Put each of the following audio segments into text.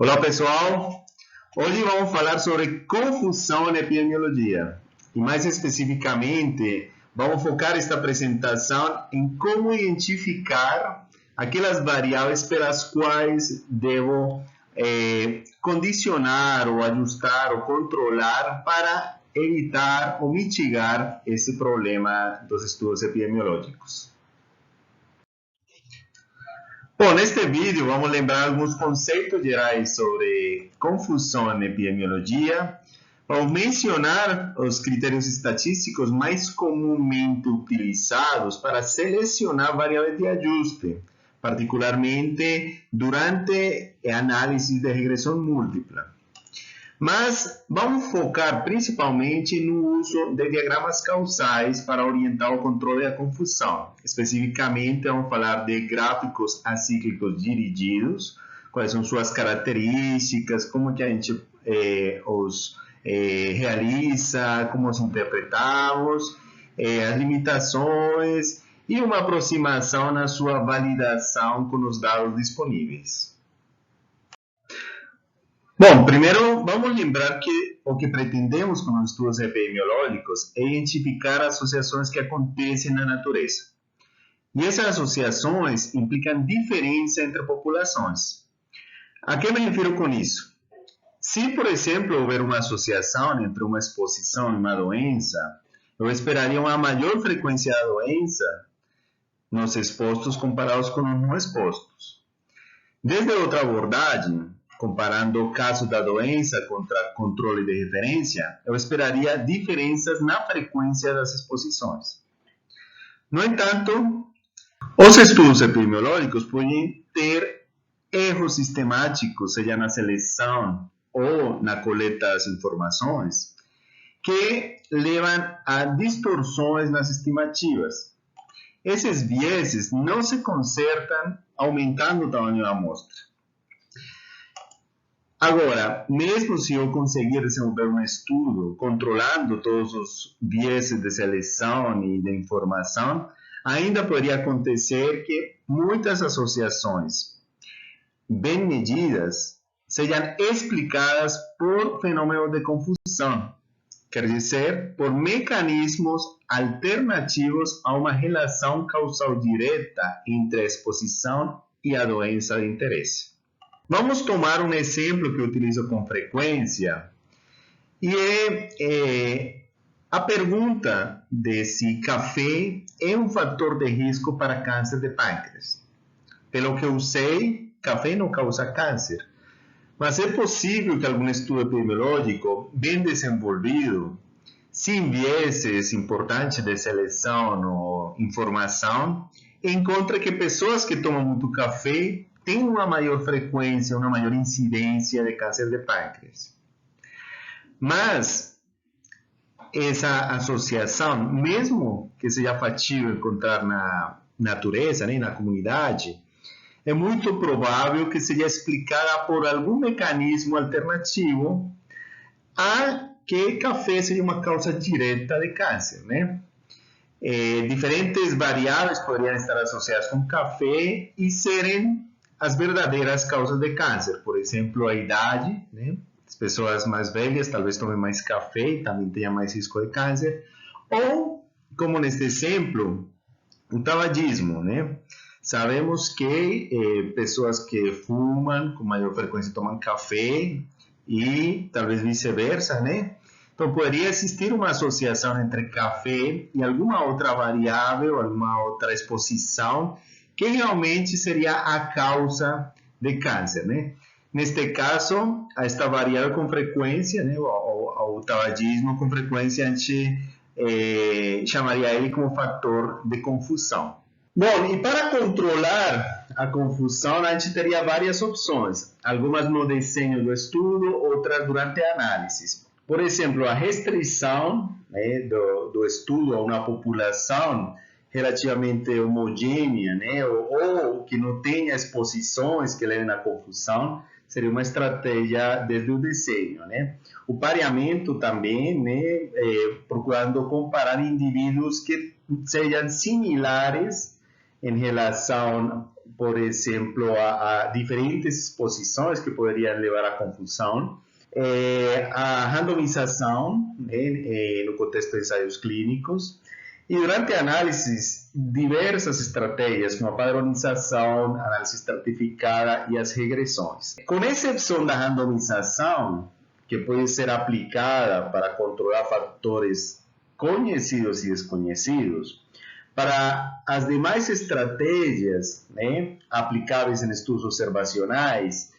Olá pessoal, hoje vamos falar sobre confusão em epidemiologia e mais especificamente vamos focar esta apresentação em como identificar aquelas variáveis pelas quais devo condicionar ou ajustar ou controlar para evitar ou mitigar esse problema dos estudos epidemiológicos. Bom, neste vídeo vamos lembrar alguns conceitos gerais sobre confusão em epidemiologia. Vamos mencionar os critérios estatísticos mais comumente utilizados para selecionar variáveis de ajuste, particularmente durante a análise de regressão múltipla. Mas vamos focar principalmente no uso de diagramas causais para orientar o controle da confusão. Especificamente, vamos falar de gráficos acíclicos dirigidos, quais são suas características, como que a gente os realiza, como os interpretamos, as limitações e uma aproximação na sua validação com os dados disponíveis. Bom, primeiro vamos lembrar que o que pretendemos com os estudos epidemiológicos é identificar associações que acontecem na natureza. E essas associações implicam diferença entre populações. A que me refiro com isso? Se, por exemplo, houver uma associação entre uma exposição e uma doença, eu esperaria uma maior frequência da doença nos expostos comparados com os não expostos. Desde outra abordagem, comparando o caso da doença contra controle de referência, eu esperaria diferenças na frequência das exposições. No entanto, os estudos epidemiológicos podem ter erros sistemáticos, seja na seleção ou na coleta das informações, que levam a distorções nas estimativas. Esses vieses não se consertam aumentando o tamanho da amostra. Agora, mesmo se eu conseguir desenvolver um estudo controlando todos os vieses de seleção e de informação, ainda poderia acontecer que muitas associações bem medidas sejam explicadas por fenômenos de confusão, quer dizer, por mecanismos alternativos a uma relação causal direta entre a exposição e a doença de interesse. Vamos tomar um exemplo que eu utilizo com frequência, e é a pergunta de se café é um fator de risco para câncer de pâncreas. Pelo que eu sei, café não causa câncer, mas é possível que algum estudo epidemiológico bem desenvolvido, sem vieses importantes de seleção ou informação, encontre que pessoas que tomam muito café tem uma maior frequência, uma maior incidência de câncer de pâncreas. Mas essa associação, mesmo que seja factível encontrar na natureza, né, na comunidade, é muito provável que seja explicada por algum mecanismo alternativo a que café seja uma causa direta de câncer, né? Diferentes variáveis poderiam estar associadas com café e serem as verdadeiras causas de câncer, por exemplo, a idade, né? As pessoas mais velhas talvez tomem mais café e também tenham mais risco de câncer, ou, como neste exemplo, o tabagismo, né? Sabemos que pessoas que fumam com maior frequência tomam café e talvez vice-versa, né? Então, poderia existir uma associação entre café e alguma outra variável, alguma outra exposição, que realmente seria a causa de câncer, né? Neste caso, esta variável com frequência, né, o tabagismo com frequência, a gente chamaria ele como fator de confusão. Bom, e para controlar a confusão, a gente teria várias opções, algumas no desenho do estudo, outras durante a análise. Por exemplo, a restrição, né, do estudo a uma população relativamente homogênea, né, ou que não tenha exposições que levem à confusão, seria uma estratégia desde o desenho, né? O pareamento também, né, procurando comparar indivíduos que sejam similares em relação por exemplo, a diferentes exposições que poderiam levar à confusão, a randomização, né, no contexto de ensaios clínicos, e durante a análise, diversas estratégias, como a padronização, a análise estratificada e as regressões. Com exceção da randomização, que pode ser aplicada para controlar fatores conhecidos e desconhecidos, para as demais estratégias, né, aplicáveis em estudos observacionais,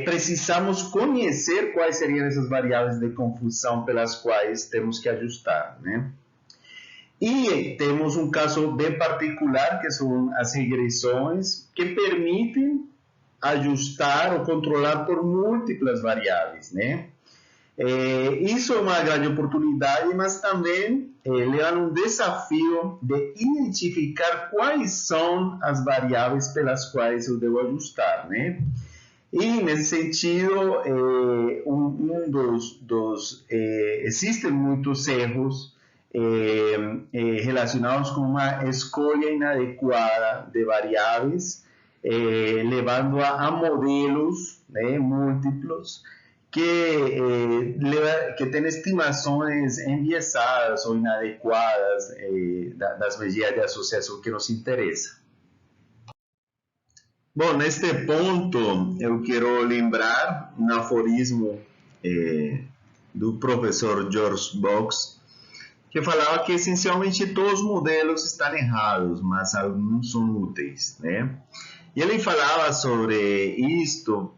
precisamos conhecer quais seriam essas variáveis de confusão pelas quais temos que ajustar, né? E temos um caso bem particular, que são as regressões, que permitem ajustar ou controlar por múltiplas variáveis, né? Isso é uma grande oportunidade, mas também leva um desafio de identificar quais são as variáveis pelas quais eu devo ajustar, né? E, nesse sentido, existem muitos erros relacionados com uma escolha inadequada de variáveis, levando a modelos, né, múltiplos que têm estimações enviesadas ou inadequadas das medidas de associação que nos interessam. Bom, neste ponto, eu quero lembrar um aforismo do professor George Box, que falava que essencialmente todos os modelos estão errados, mas alguns são úteis, né? E ele falava sobre isto,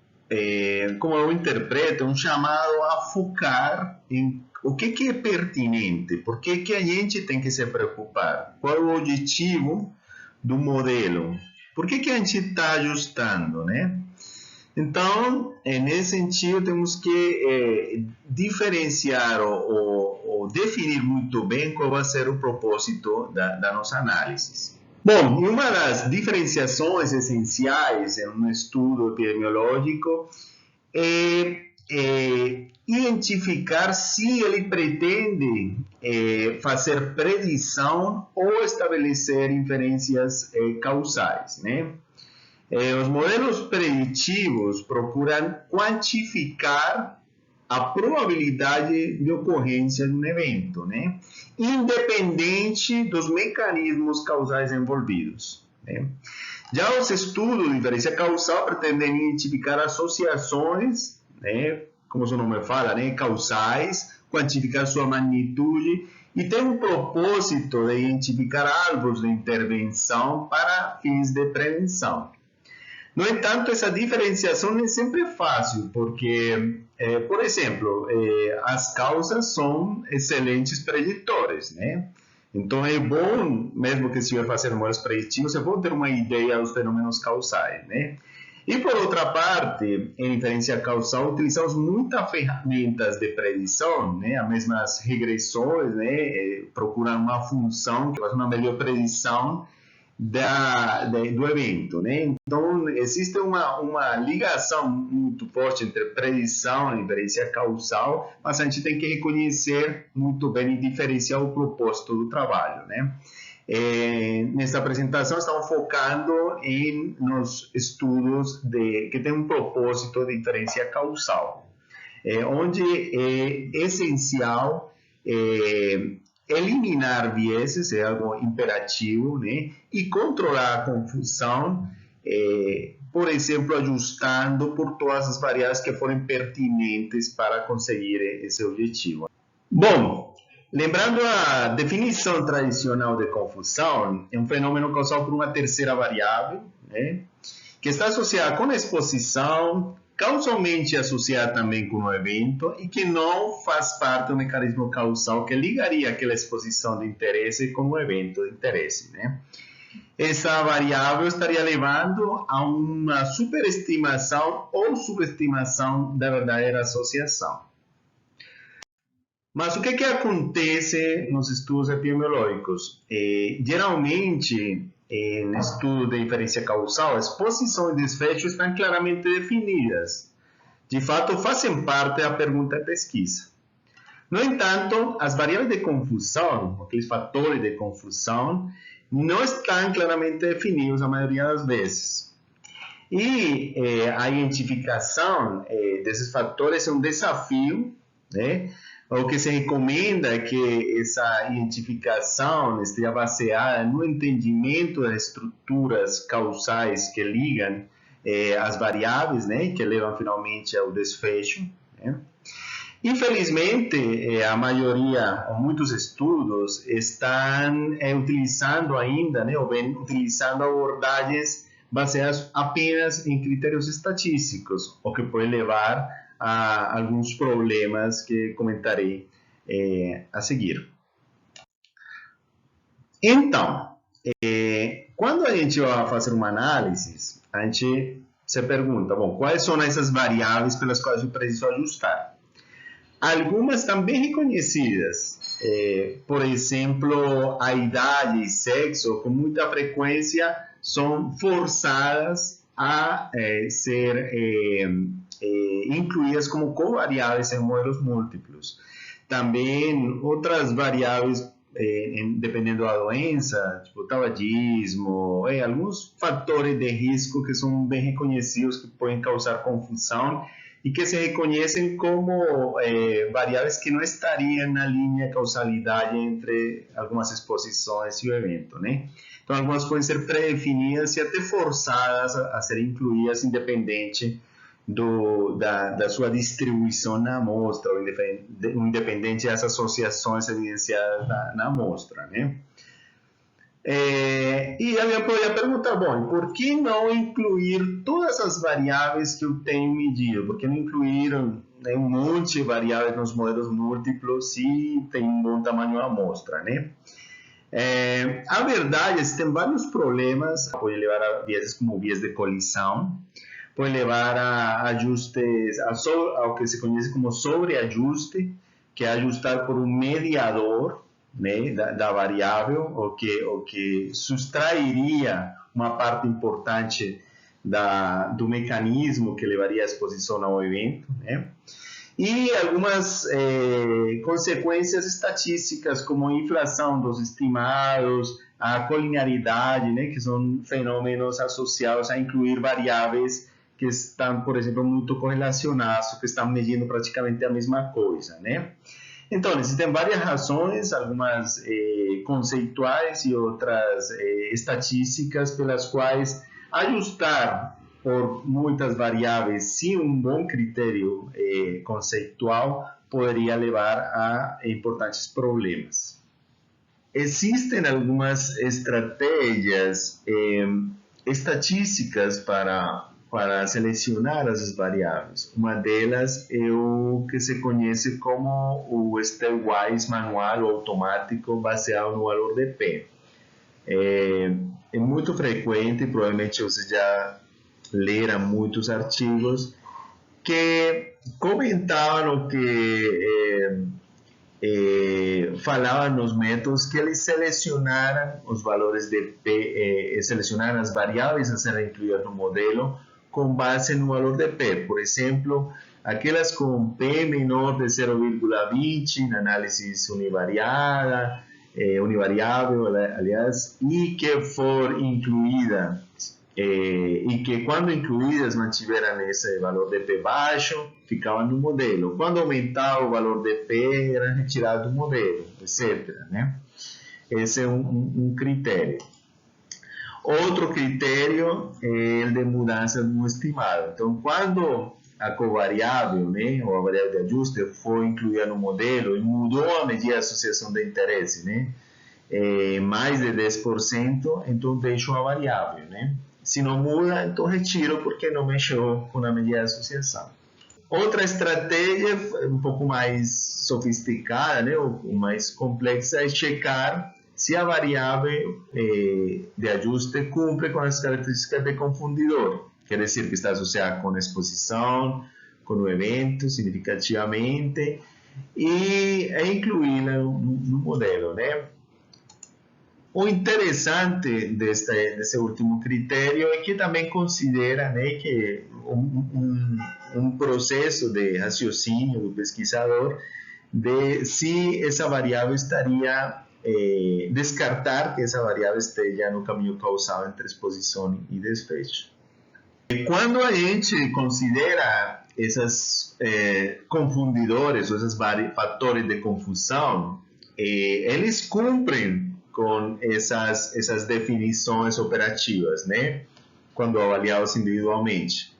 como eu interpreto, um chamado a focar em o que é pertinente, por que a gente tem que se preocupar, qual é o objetivo do modelo, por que a gente está ajustando, né? Então, nesse sentido, temos que diferenciar ou definir muito bem qual vai ser o propósito da nossa análise. Bom, e uma das diferenciações essenciais em um estudo epidemiológico é identificar se ele pretende fazer predição ou estabelecer inferências causais, né? Os modelos preditivos procuram quantificar a probabilidade de ocorrência de um evento, né? Independente dos mecanismos causais envolvidos, né? Já os estudos de inferência causal pretendem identificar associações, né, como o seu nome fala, né, causais, quantificar sua magnitude e tem um propósito de identificar alvos de intervenção para fins de prevenção. No entanto, essa diferenciação nem sempre é fácil, porque, por exemplo, as causas são excelentes preditores, né? Então, é bom, mesmo que se estiver fazendo modelos preditivos, é bom ter uma ideia dos fenômenos causais, né? E, por outra parte, em inferência causal, utilizamos muitas ferramentas de predição, né? As mesmas regressões, né? Procuram uma função que faz uma melhor predição do evento, né? Então, existe uma ligação muito forte entre predição e inferência causal, mas a gente tem que reconhecer muito bem e diferenciar o propósito do trabalho, né? Nesta apresentação, estamos focando nos estudos que têm um propósito de inferência causal, onde é essencial eliminar vieses, é algo imperativo, né? E controlar a confusão, por exemplo, ajustando por todas as variáveis que forem pertinentes para conseguir esse objetivo. Bom, lembrando a definição tradicional de confusão, é um fenômeno causado por uma terceira variável, né? Que está associada com a exposição, causalmente associada também com o evento e que não faz parte do mecanismo causal que ligaria aquela exposição de interesse com o evento de interesse, né? Essa variável estaria levando a uma superestimação ou subestimação da verdadeira associação. Mas o que acontece nos estudos epidemiológicos? Geralmente, no estudo de inferência causal, a exposição e desfecho estão claramente definidas. De fato, fazem parte da pergunta de pesquisa. No entanto, as variáveis de confusão, aqueles fatores de confusão, não estão claramente definidos a maioria das vezes. E a identificação desses fatores é um desafio, né? O que se recomenda é que essa identificação esteja baseada no entendimento das estruturas causais que ligam as variáveis, né? Que levam finalmente ao desfecho, né? Infelizmente, a maioria, ou muitos estudos, estão utilizando ainda, né, ou bem utilizando abordagens baseadas apenas em critérios estatísticos, o que pode levar a alguns problemas que comentarei a seguir. Então, quando a gente vai fazer uma análise, a gente se pergunta, bom, quais são essas variáveis pelas quais eu preciso ajustar? Algumas também reconhecidas, por exemplo, a idade e sexo, com muita frequência, são forçadas a ser incluídas como covariáveis em modelos múltiplos. Também outras variáveis, dependendo da doença, tipo tabagismo, alguns fatores de risco que são bem reconhecidos, que podem causar confusão, e que se reconhecem como variáveis que não estariam na linha de causalidade entre algumas exposições e o evento, né? Então, algumas podem ser pré-definidas e até forçadas a ser incluídas, independente da sua distribuição na amostra, ou independente das associações evidenciadas na amostra, né? E alguém poderia perguntar, bom, por que não incluir todas as variáveis que eu tenho medido? Por que não incluir um monte de variáveis nos modelos múltiplos se tem um bom tamanho de amostra, né? A verdade é que tem vários problemas, pode levar a vieses como viés de colisão, pode levar a ajustes, ao que se conhece como sobreajuste, que é ajustar por um mediador, né, da variável, o que sustrairia uma parte importante do mecanismo que levaria à exposição ao evento, né? E algumas consequências estatísticas, como a inflação dos estimados, a colinearidade, né, que são fenômenos associados a incluir variáveis que estão, por exemplo, muito correlacionadas, que estão medindo praticamente a mesma coisa, né? Então, existem várias razões, algumas conceituais e outras estatísticas, pelas quais ajustar por muitas variáveis, sem um bom critério conceitual, poderia levar a importantes problemas. Existem algumas estratégias estatísticas para selecionar as variáveis. Uma delas é o que se conhece como o stepwise manual ou automático baseado no valor de P. É muito frequente, provavelmente você já lera muitos artigos que comentavam que falavam nos métodos que eles selecionaram os valores de P, selecionaram as variáveis a serem incluídas no modelo com base no valor de P. Por exemplo, aquelas com P menor de 0,20 na análise univariada, univariável, aliás, e que for incluída, e que quando incluídas mantiveram esse valor de P baixo, ficavam no modelo. Quando aumentava o valor de P, eram retirados do modelo, etc., né? Esse é um critério. Outro critério é o de mudança no estimado. Então, quando a covariável, né, ou a variável de ajuste foi incluída no modelo e mudou a medida de associação de interesse, né, mais de 10%, então deixo a variável, né? Se não muda, então retiro porque não mexeu com a medida de associação. Outra estratégia, um pouco mais sofisticada, né, ou mais complexa, é checar se a variável de ajuste cumpre com as características de confundidor. Quer dizer que está associada com a exposição, com o evento, significativamente, e incluí-la no modelo, né? O interessante desse último critério é que também considera, né, que um processo de raciocínio do pesquisador de se essa variável estaria descartar que essa variável esteja no caminho causal entre exposição e desfecho. Quando a gente considera esses confundidores, ou esses fatores de confusão, eles cumprem com essas definições operativas, né? Quando avaliados individualmente.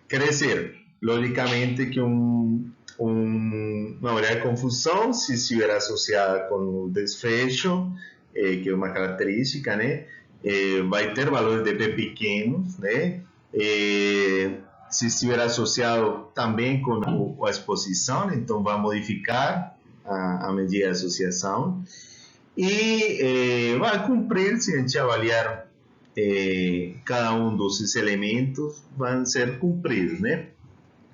Quer dizer, logicamente que uma variável de confusão, se estiver associada com o desfecho, que é uma característica, né? Vai ter valores de P pequenos, né? Se estiver associado também com a exposição, então vai modificar a medida de associação e vai cumprir, se a gente avaliar cada um desses elementos, vão ser cumpridos, né?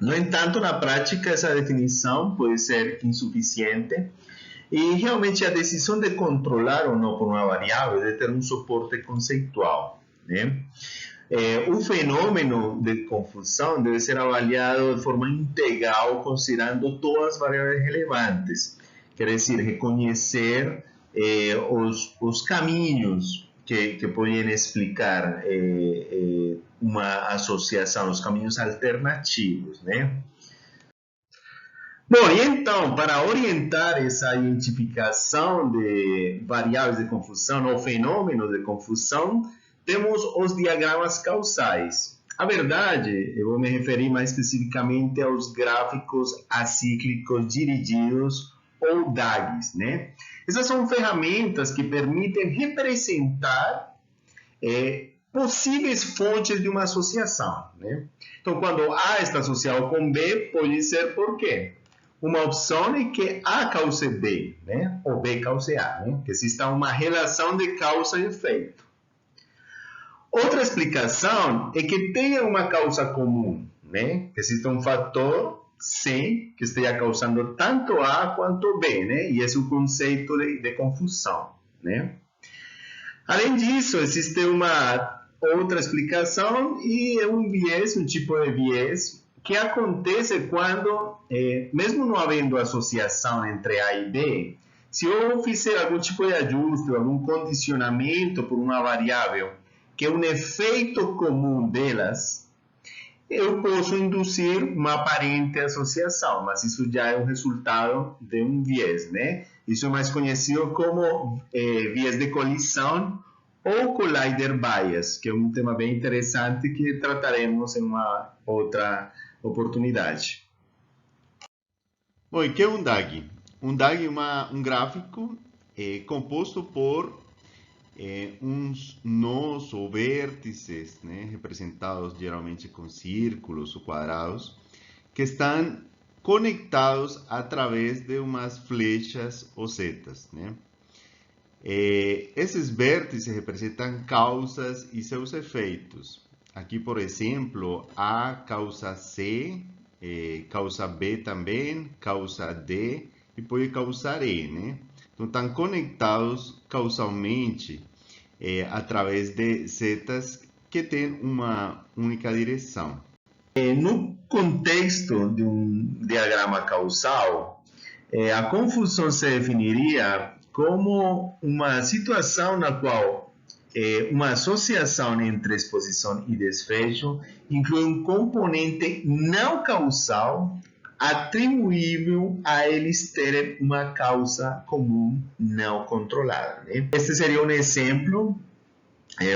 No entanto, na prática, essa definição pode ser insuficiente e realmente a decisão de controlar ou não por uma variável deve ter um suporte conceitual, né? O fenômeno de confusão deve ser avaliado de forma integral, considerando todas as variáveis relevantes. Quer dizer, reconhecer os caminhos que podem explicar uma associação, os caminhos alternativos, né? Bom, e então, para orientar essa identificação de variáveis de confusão ou fenômenos de confusão, temos os diagramas causais. A verdade, eu vou me referir mais especificamente aos gráficos acíclicos dirigidos ou DAGs, né? Essas são ferramentas que permitem representar possíveis fontes de uma associação, né? Então, quando A está associado com B, pode ser por quê? Uma opção é que A cause B, né? Ou B cause A, né? Que exista uma relação de causa e efeito. Outra explicação é que tenha uma causa comum, né? Que exista um fator C que esteja causando tanto A quanto B, né? E esse é o conceito de confusão, né? Além disso, existe uma outra explicação e é um viés, um tipo de viés que acontece quando, mesmo não havendo associação entre A e B, se eu fizer algum tipo de ajuste, algum condicionamento por uma variável que é um efeito comum delas, eu posso induzir uma aparente associação, mas isso já é um resultado de um viés, né? Isso é mais conhecido como viés de colisão ou collider bias, que é um tema bem interessante que trataremos em uma outra oportunidade. Bom, e o que é um DAG? Um DAG é um gráfico composto por uns nós ou vértices, né, representados geralmente com círculos ou quadrados, que estão conectados através de umas flechas ou setas, né? Esses vértices representam causas e seus efeitos. Aqui, por exemplo, A causa C, causa B também, causa D e pode causar E, né? Então, estão conectados causalmente através de setas que têm uma única direção. No contexto de um diagrama causal, a confusão se definiria como uma situação na qual uma associação entre exposição e desfecho inclui um componente não causal atribuível a eles terem uma causa comum não controlada, né? Este seria um exemplo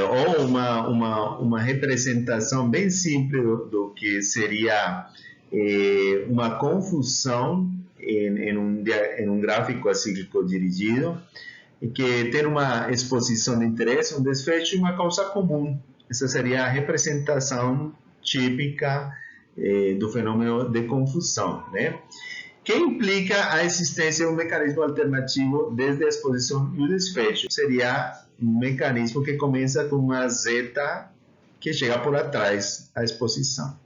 ou uma representação bem simples do que seria uma confusão em um gráfico acíclico dirigido, que tem uma exposição de interesse, um desfecho e uma causa comum. Essa seria a representação típica do fenômeno de confusão, né? Que implica a existência de um mecanismo alternativo desde a exposição e o desfecho. Seria um mecanismo que começa com uma zeta que chega por atrás da exposição.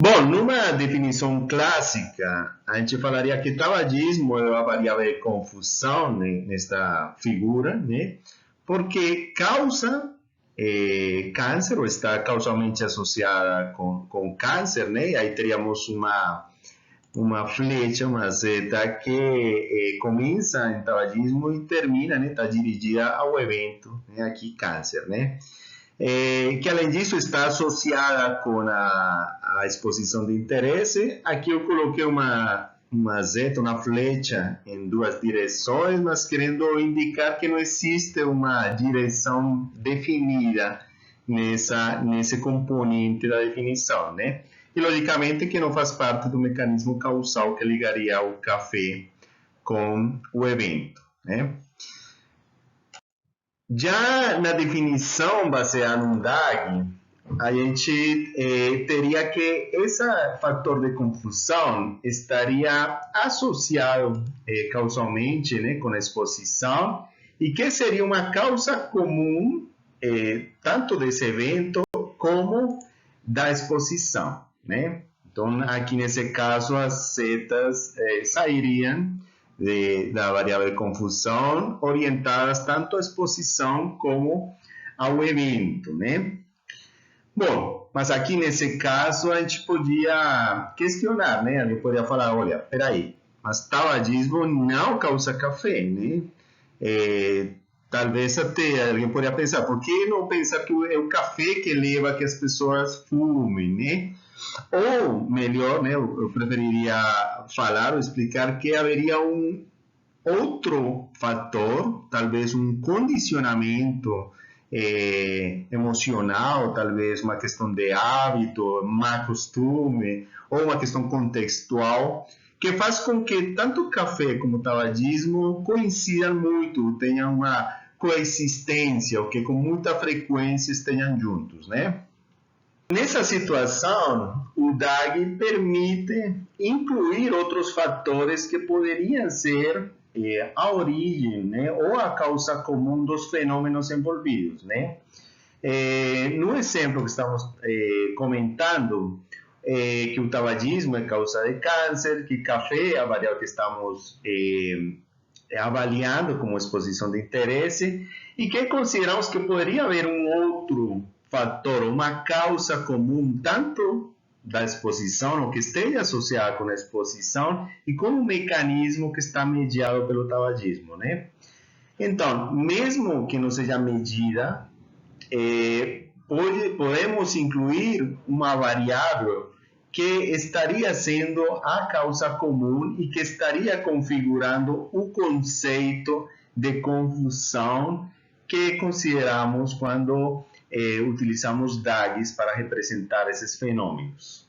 Bom, numa definição clássica, a gente falaria que tabagismo é a variável de confusão, né, nesta figura, né, porque causa câncer, ou está causalmente associada com câncer, né, e aí teríamos uma uma flecha, uma seta que começa em tabagismo e termina, né, está dirigida ao evento, né, aqui câncer, né? Que além disso está associada com a exposição de interesse. Aqui eu coloquei uma seta, uma flecha em duas direções, mas querendo indicar que não existe uma direção definida nesse componente da definição, né? E logicamente que não faz parte do mecanismo causal que ligaria o café com o evento, né? Já na definição baseada no DAG, a gente teria que esse fator de confusão estaria associado causalmente, né, com a exposição, e que seria uma causa comum tanto desse evento como da exposição, né? Então, aqui nesse caso, as setas sairiam da variável de confusão, orientadas tanto à exposição como ao evento, né? Bom, mas aqui nesse caso a gente podia questionar, né? A gente podia falar, olha, peraí, mas tabagismo não causa café, né? Talvez até alguém poderia pensar, por que não pensar que é o café que leva a que as pessoas fumem, né? Ou, melhor, né, eu preferiria falar ou explicar que haveria um outro fator, talvez um condicionamento emocional, talvez uma questão de hábito, má costume, ou uma questão contextual, que faz com que tanto o café como o tabagismo coincidam muito, tenham uma coexistência, ou que com muita frequência estejam juntos, né? Nessa situação, o DAG permite incluir outros fatores que poderiam ser a origem, né, ou a causa comum dos fenômenos envolvidos, né? No exemplo que estamos comentando, que o tabagismo é causa de câncer, que café é a variável que estamos avaliando como exposição de interesse, e que consideramos que poderia haver um outro fator, uma causa comum, tanto da exposição, ou que esteja associada com a exposição, e com o mecanismo que está mediado pelo tabagismo, né? Então, mesmo que não seja medida, podemos incluir uma variável que estaria sendo a causa comum e que estaria configurando o conceito de confusão que consideramos quando utilizamos DAGs para representar esses fenômenos.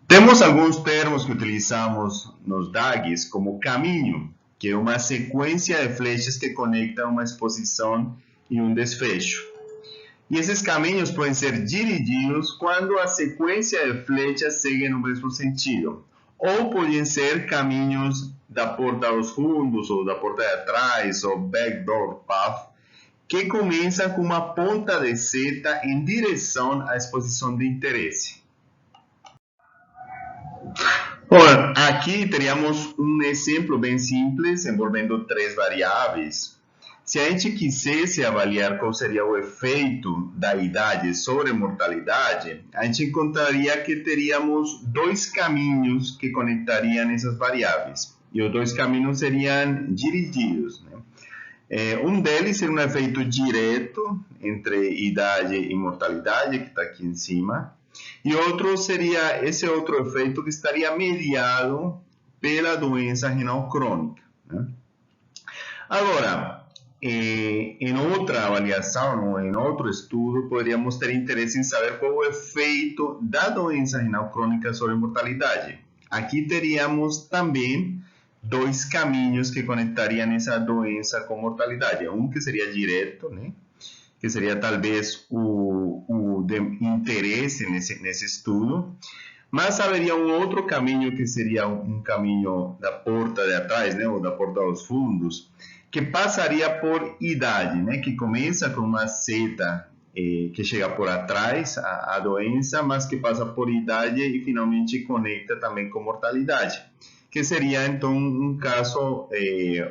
Temos alguns termos que utilizamos nos DAGs, como caminho, que é uma sequência de flechas que conectam uma exposição e um desfecho. E esses caminhos podem ser dirigidos quando a sequência de flechas segue no mesmo sentido. Ou podem ser caminhos da porta aos fundos, ou da porta de atrás, ou backdoor path, que começam com uma ponta de seta em direção à exposição de interesse. Bom, aqui teríamos um exemplo bem simples, envolvendo 3 variáveis. Se a gente quisesse avaliar qual seria o efeito da idade sobre a mortalidade, a gente encontraria que teríamos 2 caminhos que conectariam essas variáveis. E os 2 caminhos seriam dirigidos, né? Um deles seria um efeito direto entre idade e mortalidade, que está aqui em cima. E outro seria esse outro efeito que estaria mediado pela doença renal crônica, né? Agora, em outra avaliação, ou em outro estudo, poderíamos ter interesse em saber qual é o efeito da doença renal crônica sobre a mortalidade. Aqui teríamos também 2 caminhos que conectariam essa doença com mortalidade. Um que seria direto, né? Que seria talvez o de interesse nesse estudo, mas haveria um outro caminho que seria um caminho da porta de atrás, né? Ou da porta aos fundos, que passaria por idade, né? Que começa com uma seta que chega por atrás a doença, mas que passa por idade e finalmente conecta também com mortalidade, que seria então um caso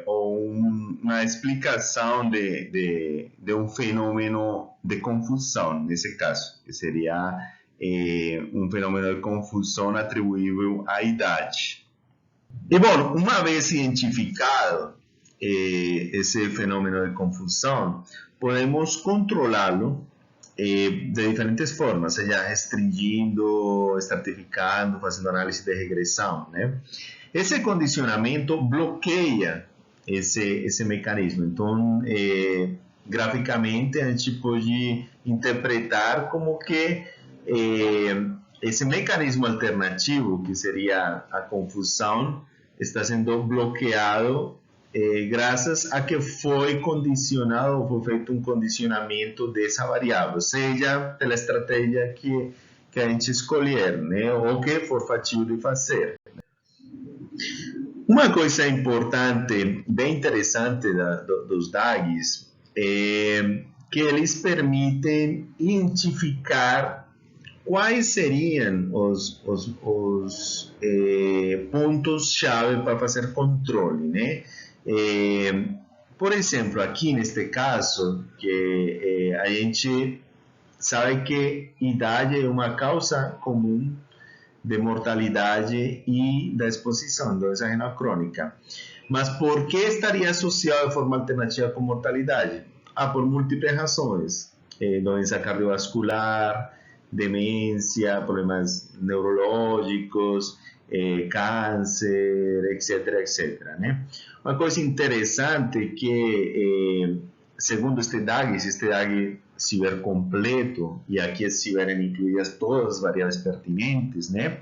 ou uma explicação de um fenômeno de confusão, nesse caso, que seria um fenômeno de confusão atribuível à idade. E, bom, uma vez identificado esse fenômeno de confusão, podemos controlá-lo de diferentes formas, seja restringindo, estratificando, fazendo análise de regressão, né? Esse condicionamento bloqueia esse mecanismo. Então, graficamente, a gente pode interpretar como que esse mecanismo alternativo, que seria a confusão, está sendo bloqueado graças a que foi condicionado, foi feito um condicionamento dessa variável, seja pela estratégia que a gente escolher, né, ou que for factível de fazer. Uma coisa importante, bem interessante dos DAGs, é que eles permitem identificar quais seriam os pontos-chave para fazer controle, né? Por exemplo, aqui neste caso, que a gente sabe que idade é uma causa comum de mortalidade e da exposição, doença renal crônica. Mas por que estaria associado de forma alternativa com mortalidade? Por múltiples razões. Doença cardiovascular, demência, problemas neurológicos, câncer, etc, etc, né? Uma coisa interessante é que, segundo este DAG ciber completo, e aqui estiverem incluídas todas as variáveis pertinentes, né?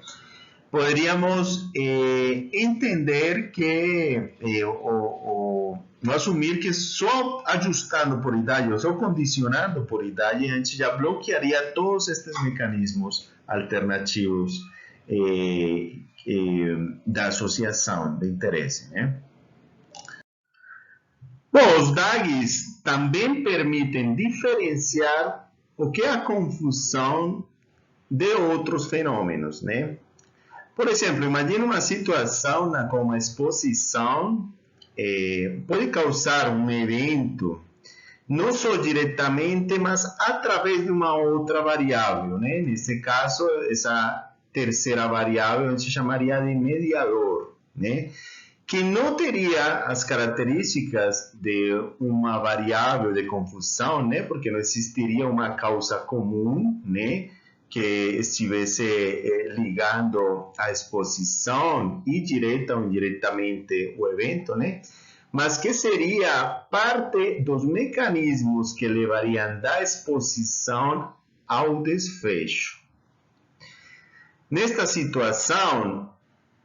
Poderíamos entender que, ou assumir que só ajustando por idade, ou só condicionando por idade, a gente já bloquearia todos estes mecanismos alternativos da associação de interesse, né? Bom, os DAGs também permitem diferenciar o que é a confusão de outros fenômenos, né? Por exemplo, imagine uma situação na qual uma exposição pode causar um evento, não só diretamente, mas através de uma outra variável, né? Nesse caso, essa terceira variável a gente chamaria de mediador, né? Que não teria as características de uma variável de confusão, né? Porque não existiria uma causa comum, né? Que estivesse ligando a exposição e direta ou indiretamente o evento, né? Mas que seria parte dos mecanismos que levariam da exposição ao desfecho. Nesta situação,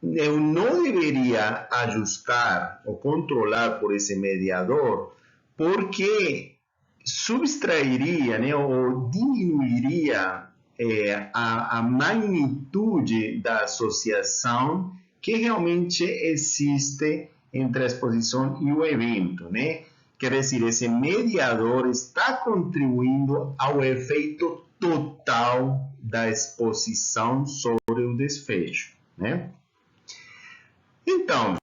eu não deveria ajustar ou controlar por esse mediador, porque subtrairia, né, ou diminuiria a magnitude da associação que realmente existe entre a exposição e o evento, né? Quer dizer, esse mediador está contribuindo ao efeito total da exposição sobre o desfecho, né? Então,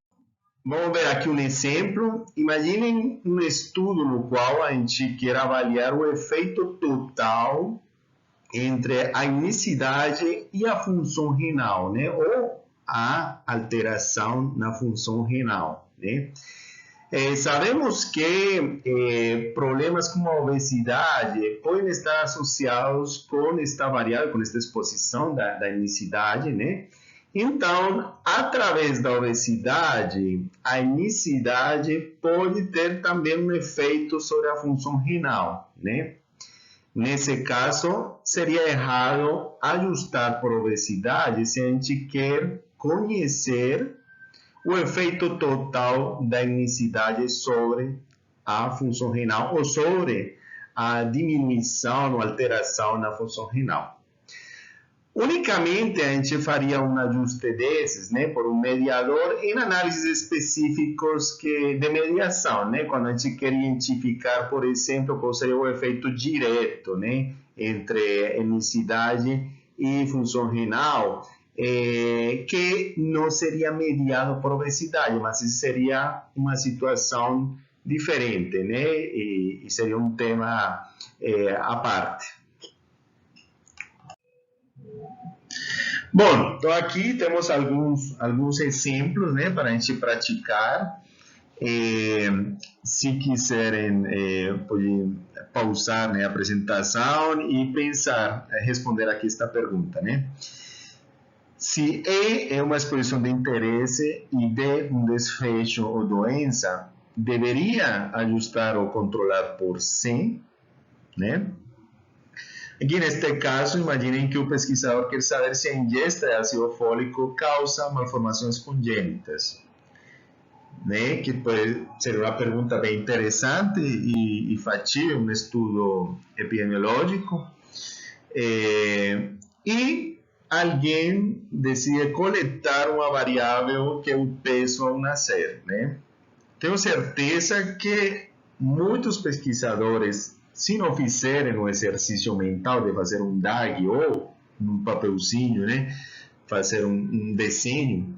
vamos ver aqui um exemplo. Imaginem um estudo no qual a gente quer avaliar o efeito total entre a inicidade e a função renal, né? Ou a alteração na função renal, né? Sabemos que problemas como a obesidade podem estar associados com esta variável, com esta exposição da inicidade, né? Então, através da obesidade, a inicidade pode ter também um efeito sobre a função renal, né? Nesse caso, seria errado ajustar por obesidade se a gente quer conhecer o efeito total da inicidade sobre a função renal ou sobre a diminuição ou alteração na função renal. Unicamente a gente faria um ajuste desses, né, por um mediador em análises específicos de mediação, né, quando a gente quer identificar, por exemplo, qual seria o efeito direto, né, entre inicidade e função renal, que não seria mediado por obesidade, mas isso seria uma situação diferente, né, e seria um tema à parte. Bom, então aqui temos alguns exemplos, né, para a gente praticar. Se quiserem, podem pausar, né, a apresentação e pensar, responder aqui esta pergunta, né? Se E é uma exposição de interesse e D um desfecho ou doença, deveria ajustar ou controlar por C, né? Aqui neste caso, imaginem que o pesquisador quer saber se a ingesta de ácido fólico causa malformações congênitas, né? Que pode ser uma pergunta bem interessante e factível, um estudo epidemiológico. E alguém decide coletar uma variável que é o peso ao nascer, né? Tenho certeza que muitos pesquisadores, se não fizerem o exercício mental de fazer um DAG ou um papelzinho, né, fazer um desenho,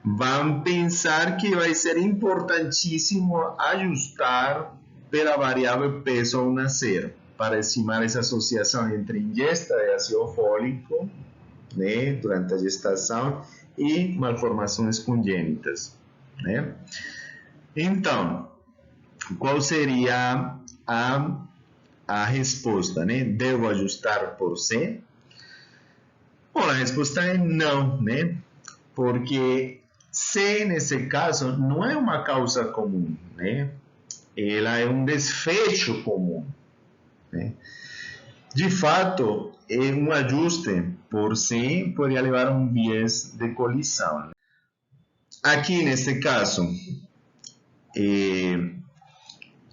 vão pensar que vai ser importantíssimo ajustar pela variável peso ao nascer, para estimar essa associação entre ingesta de ácido fólico, né, durante a gestação e malformações congênitas, né? Então, qual seria a resposta, né? Devo ajustar por C? Bom, a resposta é não, né? Porque C, nesse caso, não é uma causa comum, né? Ela é um desfecho comum, né? De fato, um ajuste por C poderia levar a um viés de colisão. Aqui, neste caso,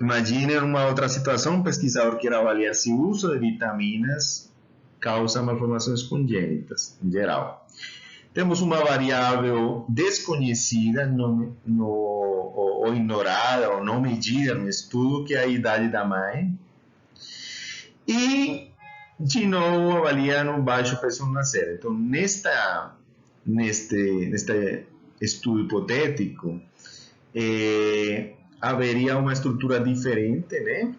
imagine uma outra situação, um pesquisador quer avaliar se o uso de vitaminas causa malformações congênitas, em geral. Temos uma variável desconhecida ou ignorada ou não medida no estudo, que é a idade da mãe. E, de novo, avaliando um baixo peso no nascer. Então, neste estudo hipotético, haveria uma estrutura diferente, né?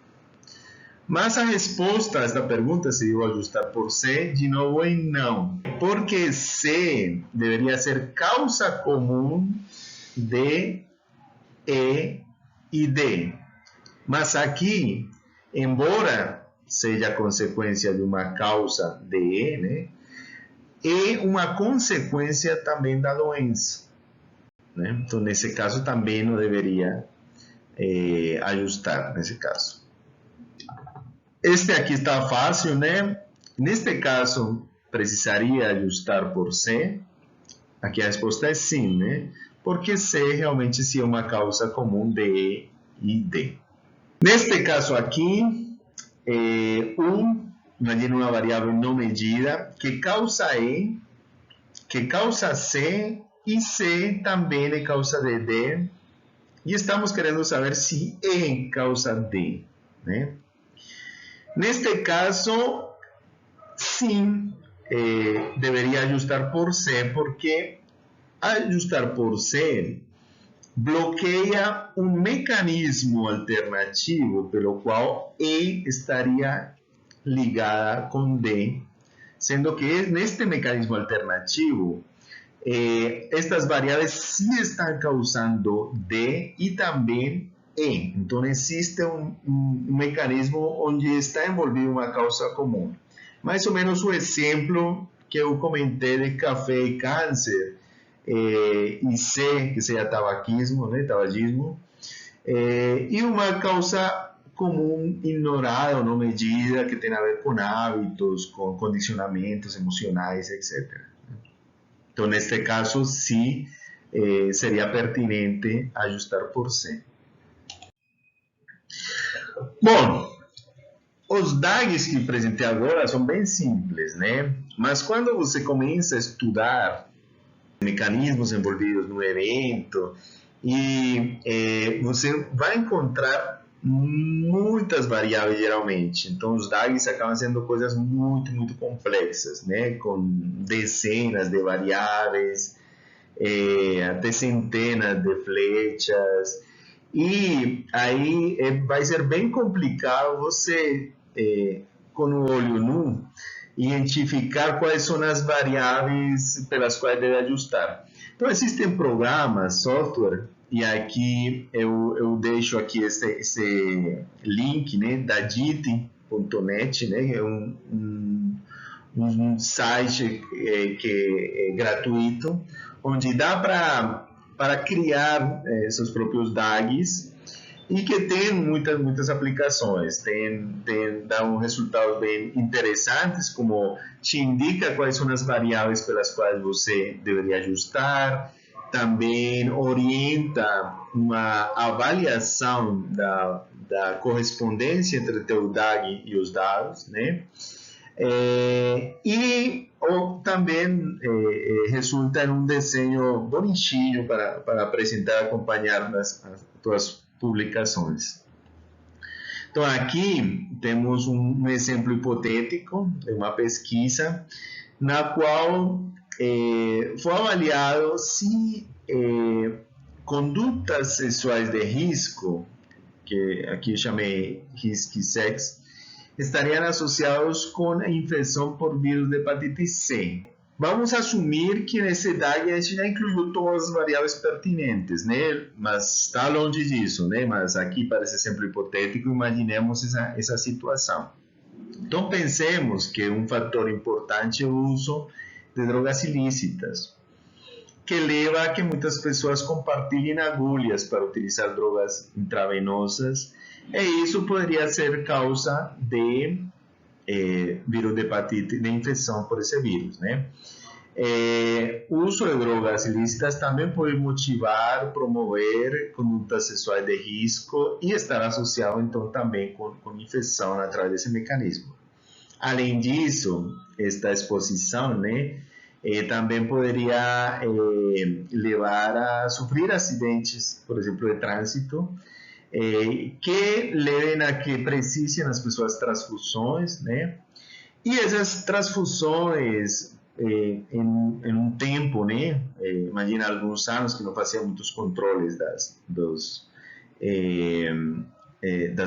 Mas a resposta a esta pergunta, se eu ajustar por C, de novo é não. Porque C deveria ser causa comum de E e D. Mas aqui, embora seja consequência de uma causa de E, né, é uma consequência também da doença, né? Então, nesse caso, também não deveria ajustar, nesse caso. Este aqui está fácil, né? Neste caso, precisaria ajustar por C. Aqui a resposta é sim, né? Porque C realmente sim é uma causa comum de E e D. Neste caso aqui, imagine uma variável não medida que causa E, que causa C, e C também é causa de D. E estamos querendo saber se E causa D, né? Neste caso, sim, deveria ajustar por C, porque ajustar por C bloqueia um mecanismo alternativo pelo qual E estaria ligada com D, sendo que neste mecanismo alternativo, estas variáveis sim estão causando D e também E. Então, existe um mecanismo onde está envolvido uma causa comum. Mais ou menos o exemplo que eu comentei de café e câncer, e C, que seria tabaquismo, né, tabagismo, e uma causa comum ignorada ou não medida, que tem a ver com hábitos, com condicionamentos emocionais, etc. Então, neste caso, sim, seria pertinente ajustar por C. Bom, os DAGs que apresentei agora são bem simples, né? Mas quando você começa a estudar mecanismos envolvidos no evento, e você vai encontrar muitas variáveis geralmente. Então, os DAGs acabam sendo coisas muito, muito complexas, né? Com dezenas de variáveis, até centenas de flechas. E aí vai ser bem complicado você, com o olho nu, identificar quais são as variáveis pelas quais deve ajustar. Então, existem programas, software, e aqui eu deixo aqui esse link, né, da DIT.net, né, é um site que é gratuito, onde dá para criar seus próprios DAGs e que tem muitas aplicações, dá resultados bem interessantes, como te indica quais são as variáveis pelas quais você deveria ajustar, também orienta uma avaliação da correspondência entre o teu DAG e os dados, né? Ou também resulta em um desenho bonitinho para apresentar, acompanhar as tuas publicações. Então, aqui temos um exemplo hipotético de uma pesquisa na qual foi avaliado se condutas sexuais de risco, que aqui eu chamei risky sex, estariam associados com a infecção por vírus de hepatite C. Vamos assumir que nesse DAG a gente já incluiu todas as variáveis pertinentes, né? Mas está longe disso, né? Mas aqui, para esse exemplo hipotético, imaginemos essa situação. Então, pensemos que um fator importante é o uso de drogas ilícitas, que leva a que muitas pessoas compartilhem agulhas para utilizar drogas intravenosas, e isso poderia ser causa de vírus de hepatite, de infecção por esse vírus, né? O uso de drogas ilícitas também pode motivar, promover condutas sexuais de risco e estar associado, então, também com infecção através desse mecanismo. Além disso, esta exposição, né, também poderia levar a sofrer acidentes, por exemplo, de trânsito, que levem a que precisem as pessoas transfusões, né? E essas transfusões, em um tempo, né? Imagina alguns anos que não faziam muitos controles das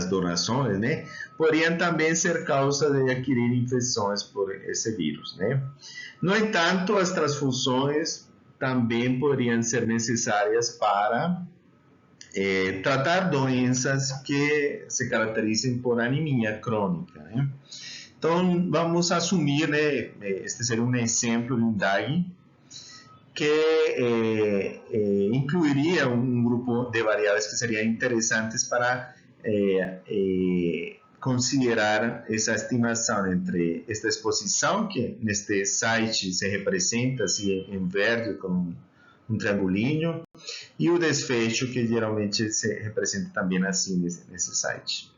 donações, né? Poderiam também ser causa de adquirir infecções por esse vírus, né? No entanto, as transfusões também poderiam ser necessárias para tratar doenças que se caracterizem por anemia crônica, né? Então, vamos assumir, né, este seria um exemplo de um DAG que incluiria um grupo de variáveis que seriam interessantes para considerar essa estimação entre esta exposição, que neste site se representa assim, em verde com um triangulinho, e o desfecho, que geralmente se representa também assim nesse site.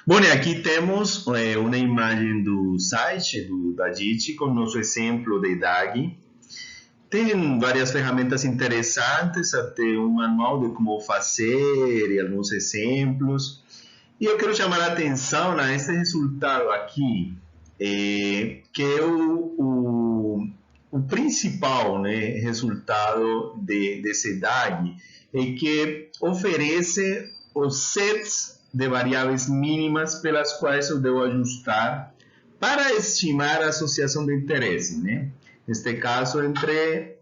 Bom, e aqui temos uma imagem do site da DIT com nosso exemplo de DAG. Tem várias ferramentas interessantes, até um manual de como fazer e alguns exemplos. E eu quero chamar a atenção a esse resultado aqui, que é o principal, né, resultado desse DAG, é que oferece os sets de variáveis mínimas pelas quais eu devo ajustar para estimar a associação de interesse, né? Neste caso, entre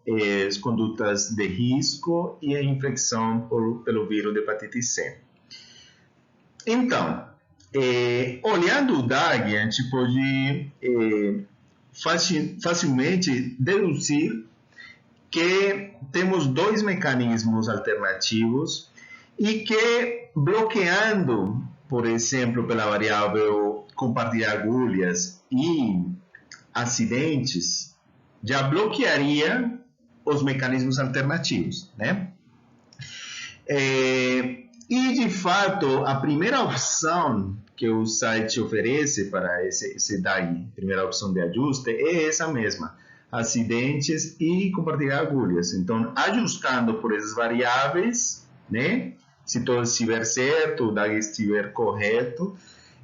as condutas de risco e a infecção pelo vírus de hepatite C. Então, olhando o DAG, a gente pode facilmente deduzir que temos dois mecanismos alternativos e que, bloqueando, por exemplo, pela variável compartilhar agulhas e acidentes, já bloquearia os mecanismos alternativos, né? E, de fato, a primeira opção que o site oferece para esse DAG, primeira opção de ajuste, é essa mesma, acidentes e compartilhar agulhas. Então, ajustando por essas variáveis, né? Se tudo estiver certo, o DAG estiver correto,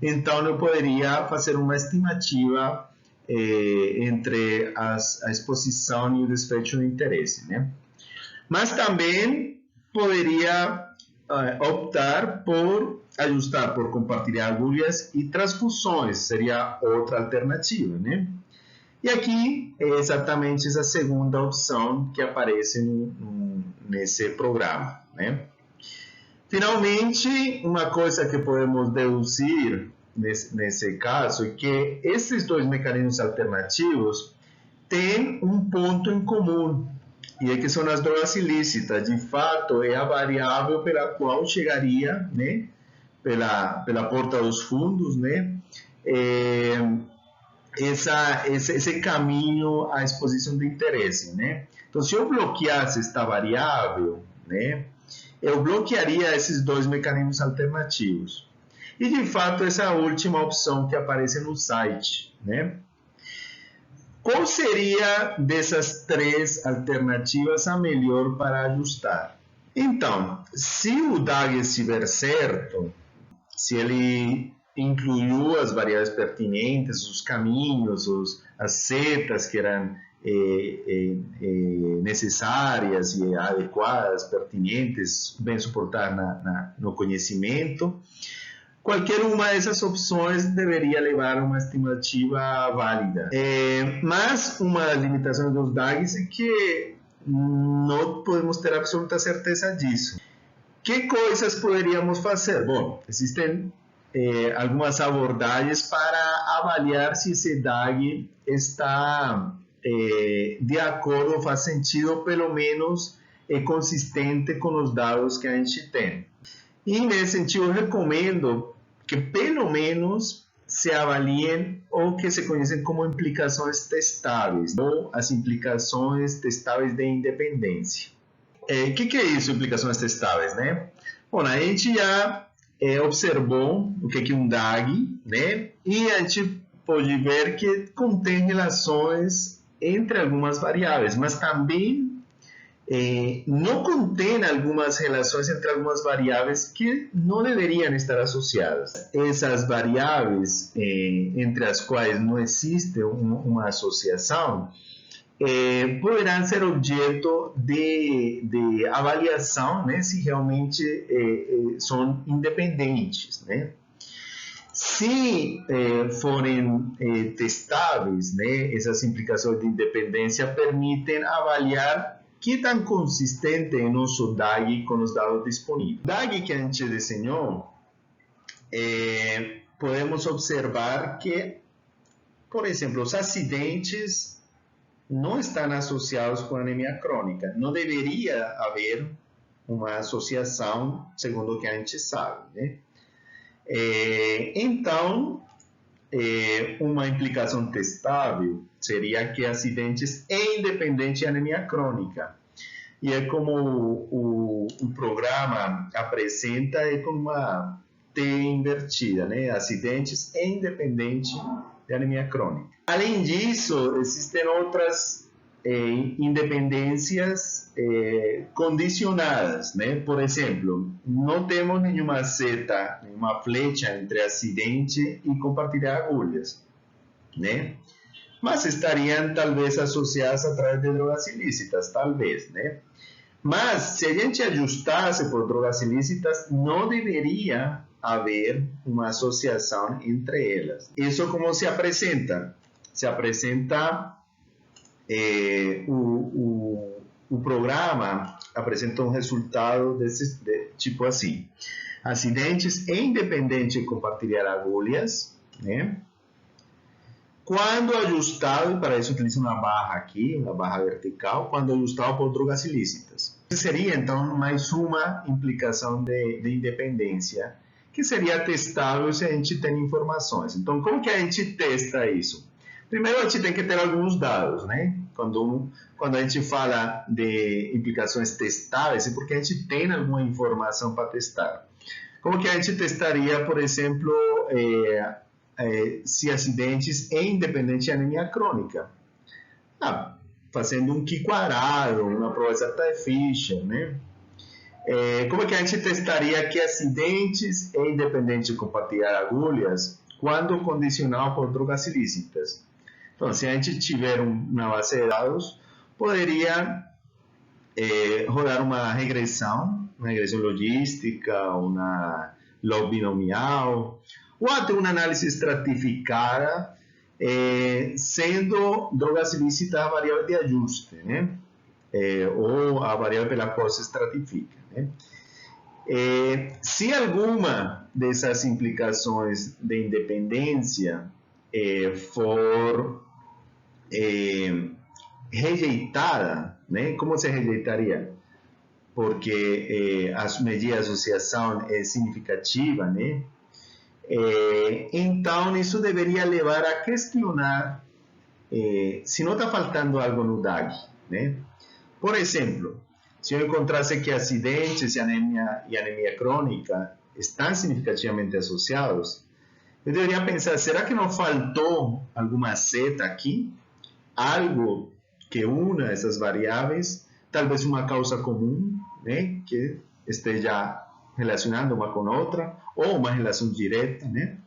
então eu poderia fazer uma estimativa entre a exposição e o desfecho de interesse, né? Mas também poderia optar por ajustar por compartilhar agulhas e transfusões, seria outra alternativa, né? E aqui é exatamente essa segunda opção que aparece nesse programa, né? Finalmente, uma coisa que podemos deduzir nesse caso é que esses dois mecanismos alternativos têm um ponto em comum, e é que são as drogas ilícitas. De fato, é a variável pela qual chegaria, né, pela porta dos fundos, né, esse caminho à exposição de interesse, né? Então, se eu bloqueasse esta variável, né, eu bloquearia esses dois mecanismos alternativos. E, de fato, essa é a última opção que aparece no site, né? Qual seria dessas três alternativas a melhor para ajustar? Então, se o DAG estiver certo, se ele incluiu as variáveis pertinentes, os caminhos, as setas que eram necessárias e adequadas, pertinentes, bem suportar no conhecimento, qualquer uma dessas opções deveria levar a uma estimativa válida. Mas uma das limitações dos DAGs é que não podemos ter absoluta certeza disso. Que coisas poderíamos fazer? Bom, existem algumas abordagens para avaliar se esse DAG está de acordo ou faz sentido, ou pelo menos é consistente com os dados que a gente tem. E nesse sentido, eu recomendo que pelo menos se avaliem o que se conhecem como implicações testáveis, ou as implicações testáveis de independência. O que é isso, implicações testáveis, né? Bom, a gente já observou o que é um DAG, né? E a gente pode ver que contém relações entre algumas variáveis, mas também não contém algumas relações entre algumas variáveis que não deveriam estar associadas. Essas variáveis, entre as quais não existe uma associação, poderão ser objeto de avaliação, né, se realmente são independentes, né? Se forem testáveis, né, essas implicações de independência permitem avaliar que tão consistente é nosso DAG com os dados disponíveis. O DAG que a gente desenhou, podemos observar que, por exemplo, os acidentes não estão associados com anemia crônica. Não deveria haver uma associação, segundo o que a gente sabe, né? Então, uma implicação testável seria que acidentes é independente de anemia crônica. E é como o programa apresenta, é com uma T invertida, né? Acidentes é independente de anemia crônica. Além disso, existem outras independências condicionadas, né? Por exemplo, não temos nenhuma seta, nenhuma flecha entre acidente e compartilhar agulhas, né? Mas estariam talvez associadas através de drogas ilícitas, talvez, né? Mas se a gente ajustasse por drogas ilícitas, não deveria haver uma associação entre elas. Isso como se apresenta? Se apresenta o programa apresenta um resultado tipo assim: acidentes é independente de compartilhar agulhas, né? Quando ajustado, e para isso utiliza uma barra aqui, uma barra vertical, quando ajustado por drogas ilícitas. Seria então mais uma implicação de independência, que seria testável se a gente tem informações. Então, como que a gente testa isso? Primeiro, a gente tem que ter alguns dados, né? Quando a gente fala de implicações testáveis, é porque a gente tem alguma informação para testar. Como que a gente testaria, por exemplo, se acidentes é independente de anemia crônica? Fazendo um Q-quarado, uma prova de Fischer, né? Como que a gente testaria que acidentes é independente de compartilhar agulhas quando condicional por drogas ilícitas? Então, se a gente tiver uma base de dados, poderia rodar uma regressão logística, uma log binomial, ou até uma análise estratificada, sendo drogas ilícitas a variável de ajuste, né? Ou a variável pela qual se estratifica, né? Se alguma dessas implicações de independência for rejeitada, né? Como se rejeitaria? Porque a medida de associação é significativa, né? Então, isso deveria levar a questionar se não está faltando algo no DAG, né? Por exemplo, se eu encontrasse que acidentes e anemia crônica estão significativamente associados, eu deveria pensar, será que não faltou alguma seta aqui? Algo que una essas variáveis, talvez uma causa comum, né, que esteja relacionando uma com outra, ou uma relação direta, né?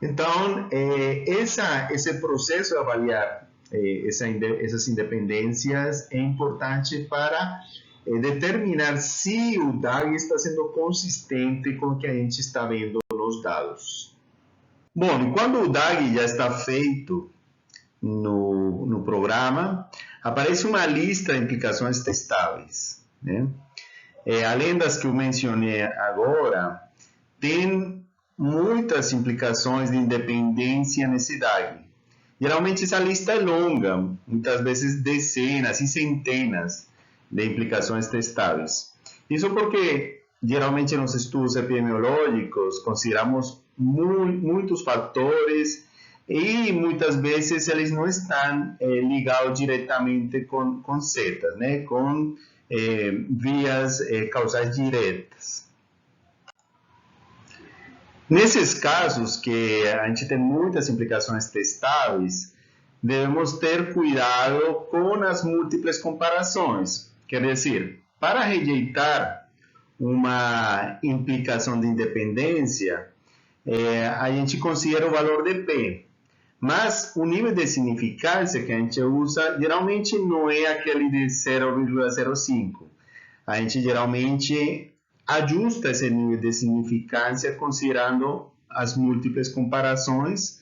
Então, esse processo de avaliar essas independências é importante para determinar se o DAG está sendo consistente com o que a gente está vendo nos dados. Bom, e quando o DAG já está feito no programa, aparece uma lista de implicações testáveis, né? Além das que eu mencionei agora, tem muitas implicações de independência nesse DAG. Geralmente essa lista é longa, muitas vezes dezenas e centenas de implicações testáveis. Isso porque geralmente nos estudos epidemiológicos consideramos muitos fatores e muitas vezes eles não estão ligados diretamente com setas, né? Com vias causais diretas. Nesses casos que a gente tem muitas implicações testáveis, devemos ter cuidado com as múltiplas comparações. Quer dizer, para rejeitar uma implicação de independência, a gente considera o valor de P. Mas o nível de significância que a gente usa geralmente não é aquele de 0,05. A gente geralmente ajusta esse nível de significância considerando as múltiplas comparações,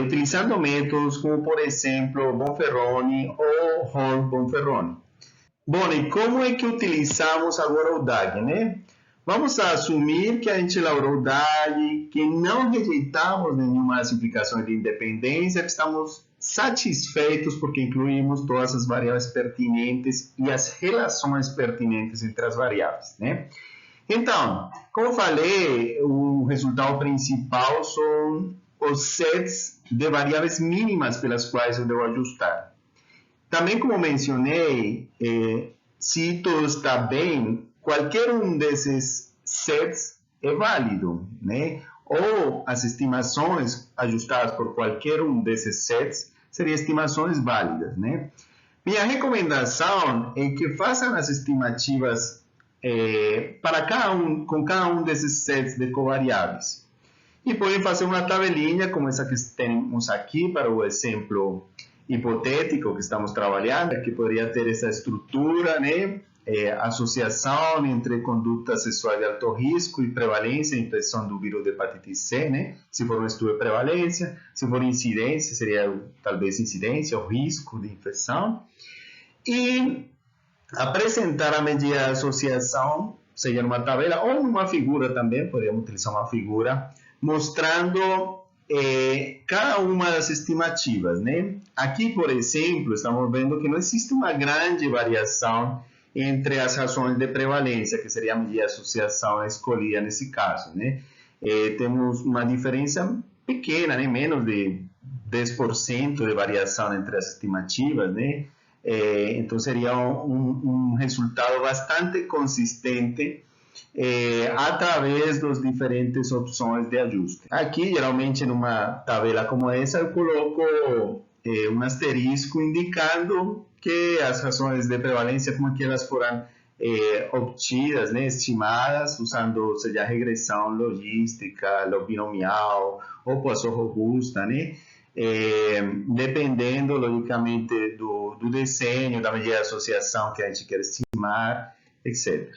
utilizando métodos como, por exemplo, Bonferroni ou Hall-Bonferroni. Bom, e como é que utilizamos agora o DAG, né? Vamos assumir que a gente elaborou o DAG, que não rejeitamos nenhuma das implicações de independência, que estamos satisfeitos porque incluímos todas as variáveis pertinentes e as relações pertinentes entre as variáveis, né? Então, como eu falei, o resultado principal são os sets de variáveis mínimas pelas quais eu devo ajustar. Também, como mencionei, se tudo está bem, qualquer um desses sets é válido, né? Ou as estimações ajustadas por qualquer um desses sets seriam estimações válidas, né? Minha recomendação é que façam as estimativas com cada um desses sets de covariáveis. E podem fazer uma tabelinha como essa que temos aqui para o exemplo hipotético que estamos trabalhando, que poderia ter essa estrutura, né? Associação entre conduta sexual de alto risco e prevalência e infecção do vírus de hepatite C, né? Se for um estudo de prevalência, se for incidência, seria talvez incidência ou risco de infecção. E apresentar a medida de associação, seja numa tabela ou numa figura também, podemos utilizar uma figura, mostrando cada uma das estimativas, né? Aqui, por exemplo, estamos vendo que não existe uma grande variação entre as razões de prevalência, que seria a medida de associação escolhida nesse caso, né? Temos uma diferença pequena, né? Menos de 10% de variação entre as estimativas, né? Então seria um resultado bastante consistente através das diferentes opções de ajuste. Aqui, geralmente, numa tabela como essa, eu coloco um asterisco indicando que as razões de prevalência, como que elas foram obtidas, né, estimadas, usando, seja, regressão logística, log binomial ou população robusta, né? dependendo, logicamente, do desenho, da medida de associação que a gente quer estimar, etc.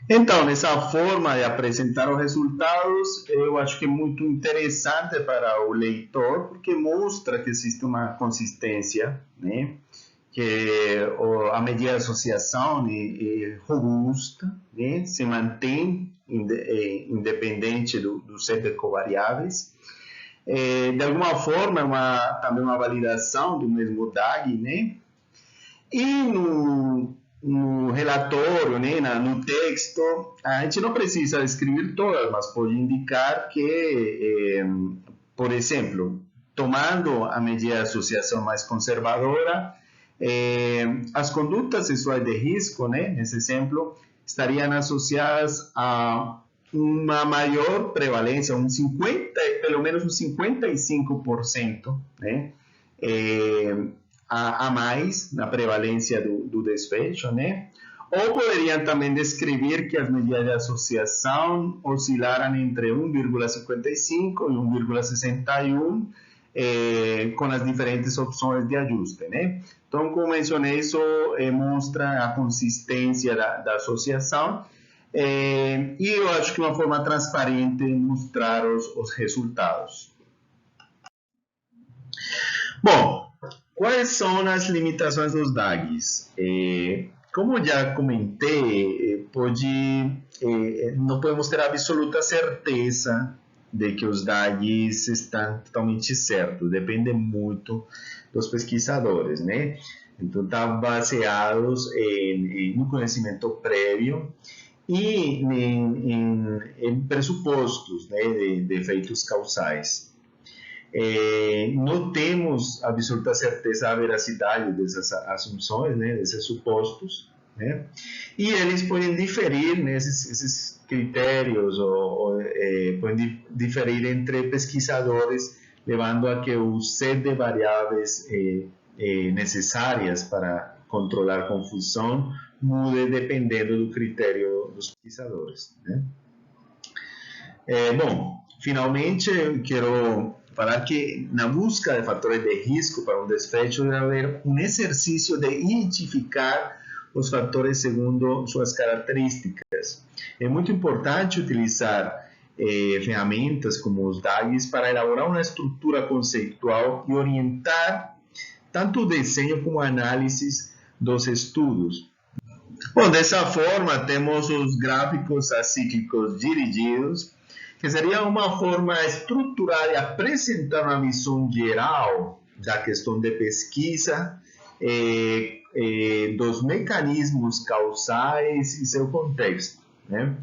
Então, essa forma de apresentar os resultados, eu acho que é muito interessante para o leitor, porque mostra que existe uma consistência, né? Que a medida de associação é robusta, né? Se mantém independente do set de covariáveis. De alguma forma, também uma validação do mesmo DAG, né? E no relatório, né, no texto, a gente não precisa escrever todas, mas pode indicar que, por exemplo, tomando a medida de associação mais conservadora, as condutas sexuais de risco, né, nesse exemplo, estariam associadas a uma maior prevalência, pelo menos um 55%, né, a mais na prevalência do desfecho, né? Ou poderiam também descrever que as medidas de associação oscilaram entre 1,55 e 1,61 com as diferentes opções de ajuste, né? Então, como mencionei, isso mostra a consistência da associação e eu acho que uma forma transparente mostrar os resultados. Bom, quais são as limitações dos DAGs? Como já comentei, não podemos ter absoluta certeza de que os DAGs estão totalmente certos, depende muito dos pesquisadores, né? Então, estão baseados no conhecimento prévio e em pressupostos, né, de efeitos causais. Não temos absoluta certeza da veracidade dessas assunções, né, desses supostos, né, e eles podem diferir, né, esses critérios, podem diferir entre pesquisadores, levando a que o set de variáveis necessárias para controlar confusão mude dependendo do critério dos pesquisadores, né. Bom, finalmente eu quero falar que na busca de fatores de risco para um desfecho deve haver um exercício de identificar os fatores segundo suas características. É muito importante utilizar ferramentas como os DAGs para elaborar uma estrutura conceitual e orientar tanto o desenho como a análise dos estudos. Bom, dessa forma, temos os gráficos acíclicos dirigidos, que seria uma forma estrutural de apresentar uma visão geral da questão de pesquisa, dos mecanismos causais e seu contexto, né?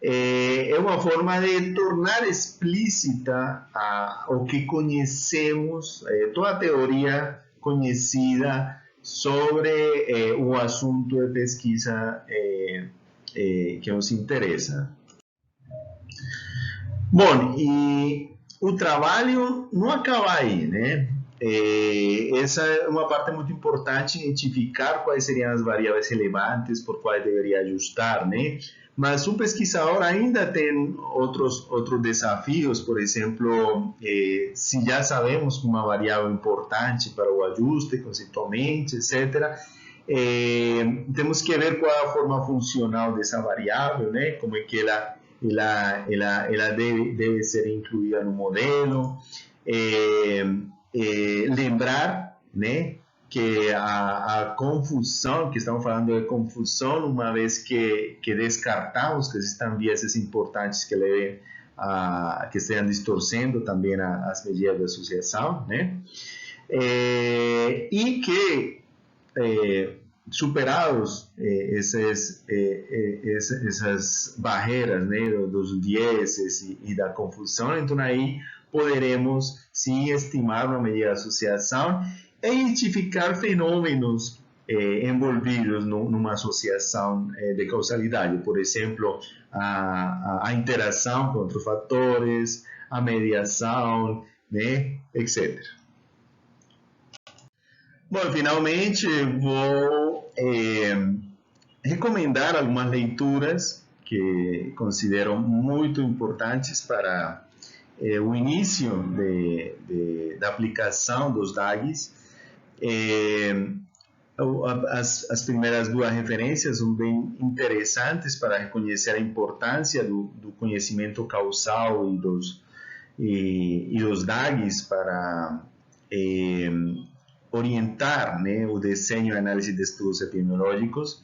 É uma forma de tornar explícita o que conhecemos, toda a teoria conhecida sobre o assunto de pesquisa que nos interessa. Bom, e o trabalho não acaba aí, né? Essa é uma parte muito importante, identificar quais seriam as variáveis relevantes por quais deveria ajustar, né? Mas o pesquisador ainda tem outros desafios, por exemplo, se já sabemos que uma variável importante para o ajuste, conceitualmente, etc., temos que ver qual é a forma funcional dessa variável, né? Como é que ela deve ser incluída no modelo. Lembrar, né, que a confusão, que estamos falando de confusão, uma vez que descartamos que existam viéses importantes que levem que estejam distorcendo também as medidas de associação, né? E que superados essas barreiras, né, dos vieses e da confusão, então aí poderemos sim estimar uma medida de associação e identificar fenômenos envolvidos numa associação de causalidade, por exemplo, a interação com outros fatores, a mediação, né, etc. Bom, finalmente vou recomendar algumas leituras que considero muito importantes para o início da aplicação dos DAGs. As primeiras duas referências são bem interessantes para reconhecer a importância do conhecimento causal e dos DAGs para orientar, né, o desenho e análise de estudos epidemiológicos.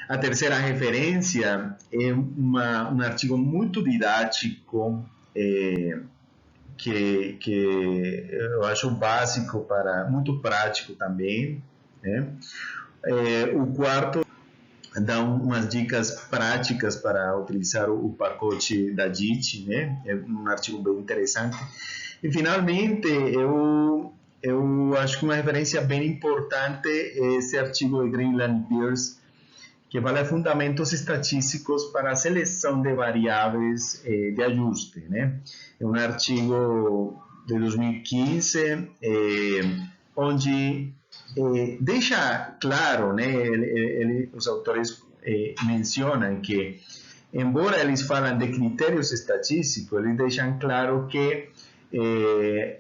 A terceira referência é um artigo muito didático, que eu acho básico, muito prático também, né? O quarto dá umas dicas práticas para utilizar o pacote da DIT, né? É um artigo bem interessante. E, finalmente, eu acho que uma referência bem importante é esse artigo de Greenland Pierce, que fala de fundamentos estatísticos para a seleção de variáveis de ajuste, né? É um artigo de 2015, onde deixa claro, né? Os autores mencionam que, embora eles falam de critérios estatísticos, eles deixam claro que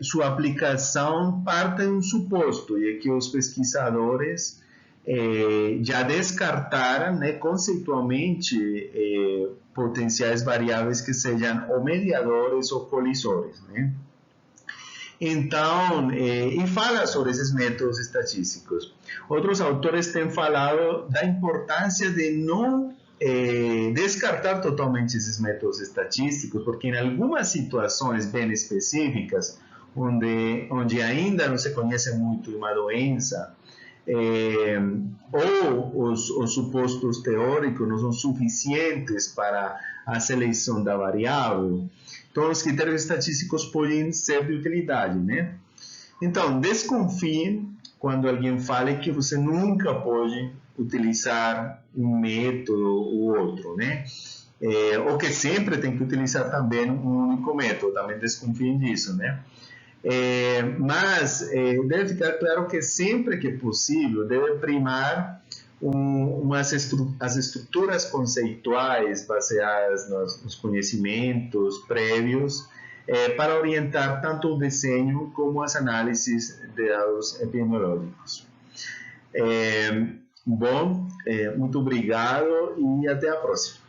sua aplicação parte de um suposto, e é que os pesquisadores já descartaram, né, conceitualmente potenciais variáveis que sejam ou mediadores ou colisores, né? Então, e fala sobre esses métodos estatísticos. Outros autores têm falado da importância de não descartar totalmente esses métodos estatísticos, porque em algumas situações bem específicas, onde ainda não se conhece muito de uma doença, ou os supostos teóricos não são suficientes para a seleção da variável, então os critérios estatísticos podem ser de utilidade, né? Então, desconfiem quando alguém fale que você nunca pode utilizar um método ou outro, né? Ou que sempre tem que utilizar também um único método, também desconfiem disso, né? Mas deve ficar claro que sempre que possível deve primar as estruturas conceituais baseadas nos conhecimentos prévios para orientar tanto o desenho como as análises de dados epidemiológicos. Bom, muito obrigado e até a próxima.